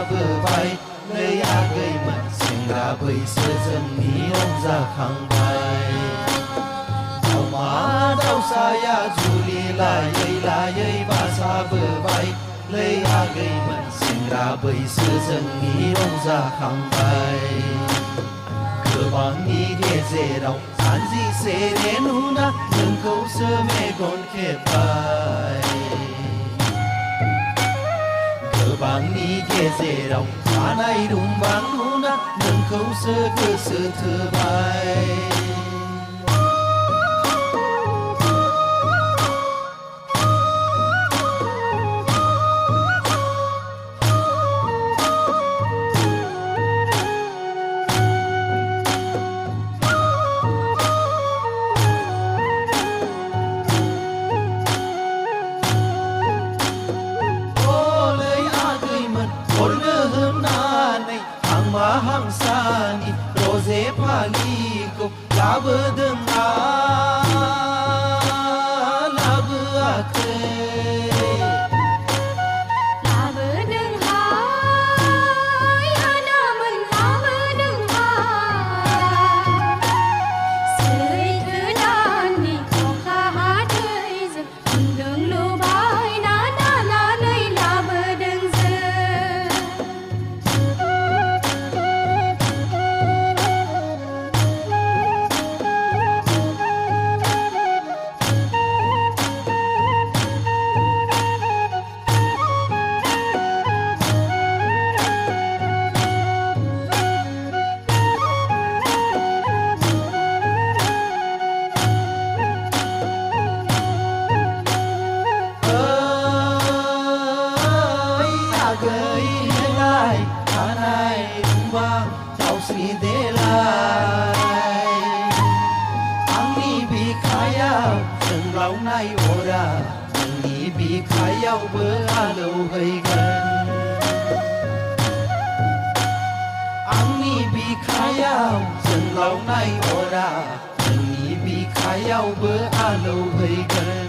बासाबोबाय नै आगैमोन सेंग्रा बैसो जोंनि रंजाखांबाय दाउमा दाउसाया जुलि लायै लायै बासाबोबाय नै आगैमोन सेंग्रा बैसो जोंनि रंजाखांबाय गोबांनि गेजेराव सानजिसे नुना नोंखौसो मेगन खेबबाय गोबांनि गेजेराव थानाय रुंबां नुना नोंखौसो गोसो थोबाय हांसानि रजे फालिखौ लाबोदों ना लाबोआखै दावस्रि देलाय आंनि बिखायाव जोंलावनाय अरा आंनि बिखायावबो आलौहैगोन आंनि बिखायाव जोंलावनाय अरा आंनि बिखायावबो आलौहैगोन